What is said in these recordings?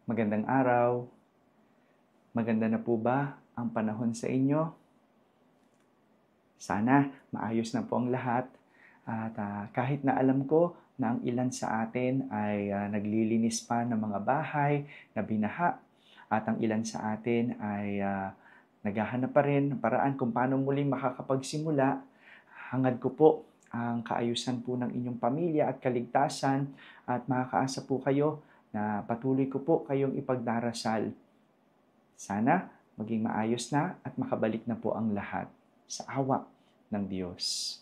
Magandang araw. Maganda na po ba ang panahon sa inyo? Sana maayos na po ang lahat. At kahit na alam ko na ang ilan sa atin ay naglilinis pa ng mga bahay na binaha at ang ilan sa atin ay naghahanap pa rin ng paraan kung paano muling makakapagsimula, hangad ko po ang kaayusan po ng inyong pamilya at kaligtasan at makakaasa po kayo na patuloy ko po kayong ipagdarasal. Sana maging maayos na at makabalik na po ang lahat sa awa ng Diyos.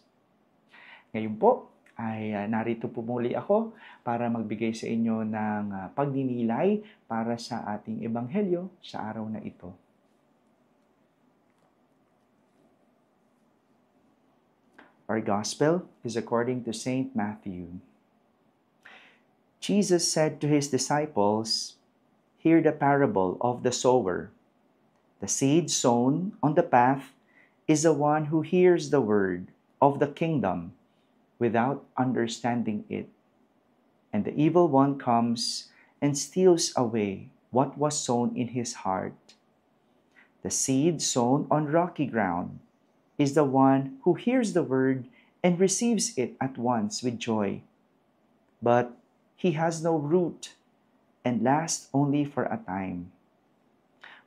Ngayon po ay narito po muli ako para magbigay sa inyo ng pagninilay para sa ating ebanghelyo sa araw na ito. Our Gospel is according to Saint Matthew. Jesus said to his disciples, "Hear the parable of the sower. The seed sown on the path is the one who hears the word of the kingdom without understanding it. And the evil one comes and steals away what was sown in his heart. The seed sown on rocky ground is the one who hears the word and receives it at once with joy. But he has no root and lasts only for a time.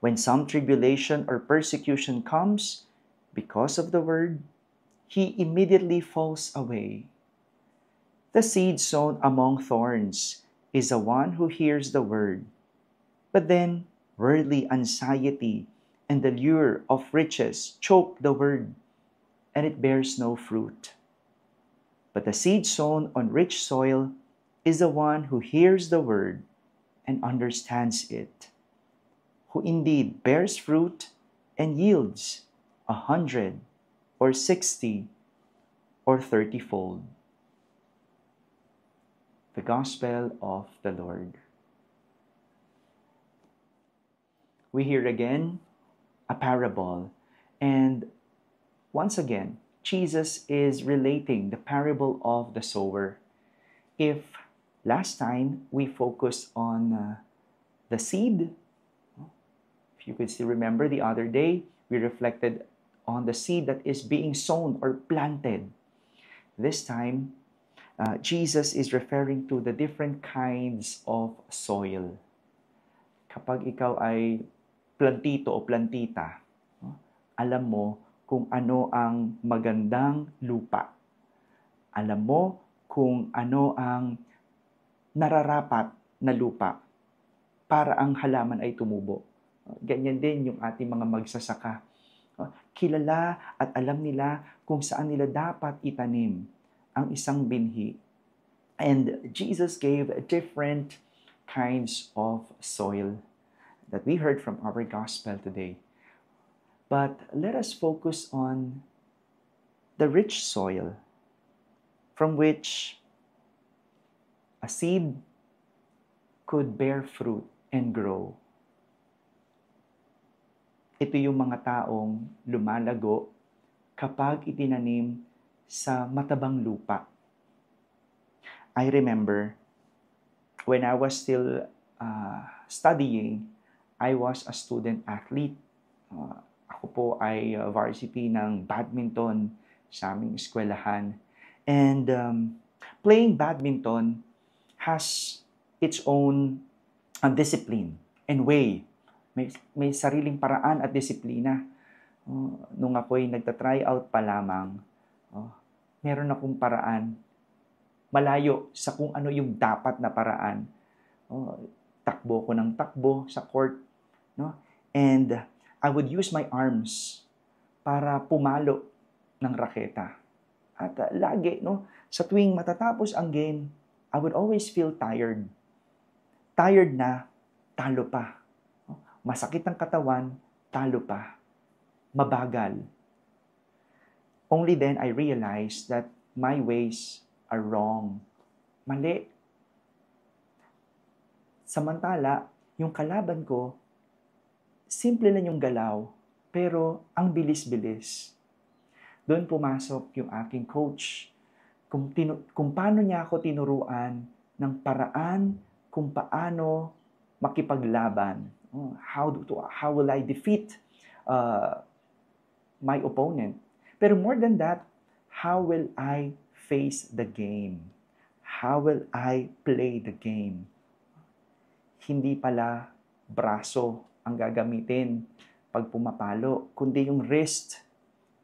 When some tribulation or persecution comes because of the word, he immediately falls away. The seed sown among thorns is the one who hears the word, but then worldly anxiety and the lure of riches choke the word, and it bears no fruit. But the seed sown on rich soil is the one who hears the word and understands it, who indeed bears fruit and yields 100 or 60 or 30-fold. The Gospel of the Lord. We hear again a parable, and once again, Jesus is relating the parable of the sower. If last time we focused on the seed, if you could still remember the other day, we reflected on the seed that is being sown or planted. This time, Jesus is referring to the different kinds of soil. Kapag ikaw ay plantito o plantita, alam mo kung ano ang magandang lupa. Alam mo kung ano ang nararapat na lupa para ang halaman ay tumubo. Ganyan din yung ating mga magsasaka. Kilala at alam nila kung saan nila dapat itanim ang isang binhi. And Jesus gave different kinds of soil that we heard from our gospel today. But let us focus on the rich soil from which a seed could bear fruit and grow. Ito yung mga taong lumalago kapag itinanim sa matabang lupa. I remember when I was still studying, I was a student athlete. Ako po ay varsity ng badminton sa aming eskwelahan. And playing badminton has its own discipline and way. May sariling paraan at disiplina. Nung ako'y nagta-try out pa lamang, meron akong paraan. Malayo sa kung ano yung dapat na paraan. Takbo ko ng takbo sa court. No? And I would use my arms para pumalo ng raketa. At lagi, no, sa tuwing matatapos ang game, I would always feel tired. Tired na, talo pa. Masakit ang katawan, talo pa. Mabagal. Only then I realized that my ways are wrong. Mali. Samantala, yung kalaban ko, simple lang yung galaw, pero ang bilis-bilis. Doon pumasok yung aking coach. Kung paano niya ako tinuruan ng paraan kung paano makipaglaban? How will I defeat uh, my opponent? Pero more than that, how will I face the game? How will I play the game? Hindi pala braso ang gagamitin pag pumapalo, kundi yung wrist.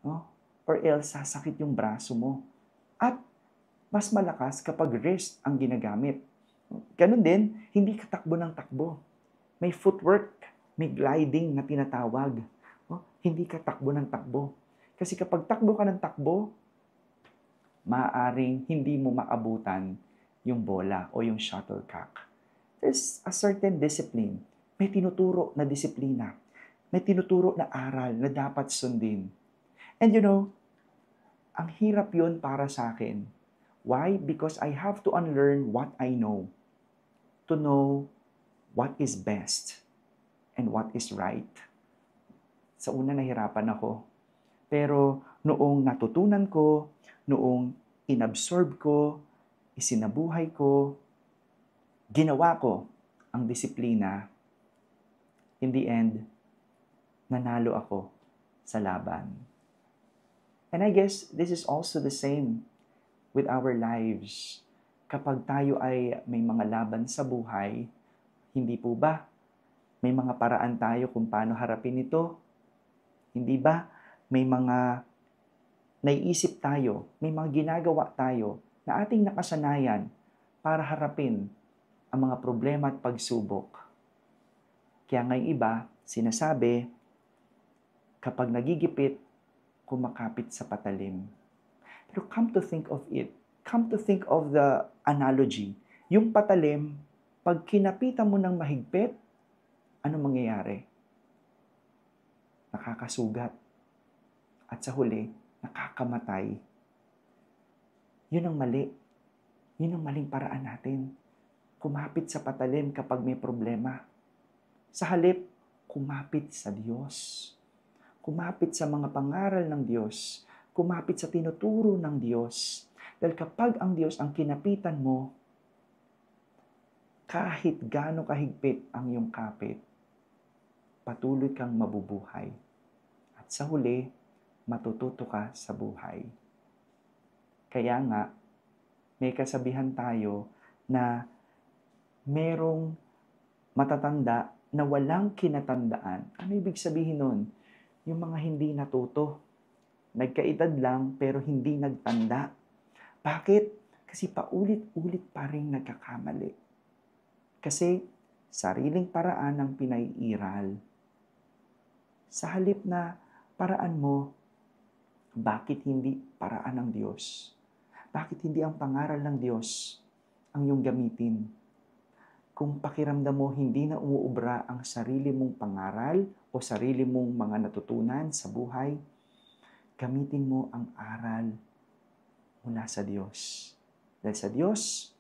No? Or else, sasakit yung braso mo. At mas malakas kapag wrist ang ginagamit. Ganun din, hindi ka takbo ng takbo. May footwork, may gliding na tinatawag. Hindi ka takbo ng takbo. Kasi kapag takbo ka ng takbo, maaaring hindi mo maabutan yung bola o yung shuttlecock. There's a certain discipline. May tinuturo na disiplina. May tinuturo na aral na dapat sundin. And you know, ang hirap yun para sa akin. Why? Because I have to unlearn what I know. To know what is best and what is right. Sa una nahirapan ako. Pero noong natutunan ko, noong inabsorb ko, isinabuhay ko, ginawa ko ang disiplina, in the end, nanalo ako sa laban. And I guess this is also the same with our lives. Kapag tayo ay may mga laban sa buhay, hindi po ba? May mga paraan tayo kung paano harapin ito. Hindi ba? May mga naiisip tayo, may mga ginagawa tayo na ating nakasanayan para harapin ang mga problema at pagsubok. Kaya ngayong iba, sinasabi, kapag nagigipit, kumakapit sa patalim. Pero come to think of it, come to think of the analogy. Yung patalim, pag kinapitan mo ng mahigpit, ano mangyayari? Nakakasugat. At sa huli, nakakamatay. Yun ang mali. Yun ang maling paraan natin. Kumapit sa patalim kapag may problema. Sa halip, kumapit sa Diyos. Kumapit sa mga pangaral ng Diyos. Kumapit sa tinuturo ng Diyos. Dahil kapag ang Diyos ang kinapitan mo, kahit gaano kahigpit ang iyong kapit, patuloy kang mabubuhay. At sa huli, matututo ka sa buhay. Kaya nga, may kasabihan tayo na merong matatanda na walang kinatandaan. Ano ibig sabihin nun? Yung mga hindi natuto. Nagkaedad lang pero hindi nagtanda. Bakit? Kasi paulit-ulit pa rin nagkakamali. Kasi sariling paraan ang pinaiiral. Sa halip na paraan mo, bakit hindi paraan ng Diyos? Bakit hindi ang pangaral ng Diyos ang iyong gamitin? Kung pakiramdam mo hindi na umuubra ang sarili mong pangaral o sarili mong mga natutunan sa buhay, gamitin mo ang aral mula sa Diyos. Dahil sa Diyos,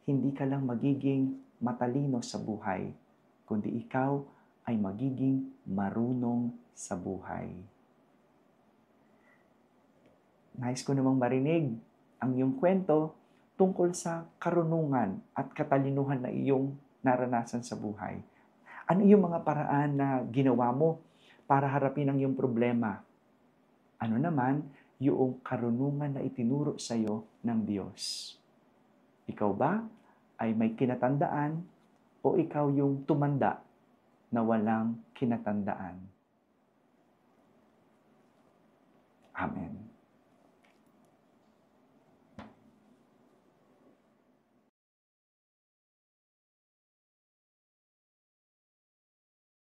hindi ka lang magiging matalino sa buhay, kundi ikaw ay magiging marunong sa buhay. Nais ko namang marinig ang iyong kwento tungkol sa karunungan at katalinuhan na iyong naranasan sa buhay. Ano yung mga paraan na ginawa mo para harapin ang iyong problema? Ano naman yung karunungan na itinuro sa iyo ng Diyos? Ikaw ba ay may kinatandaan o ikaw yung tumanda na walang kinatandaan? Amen.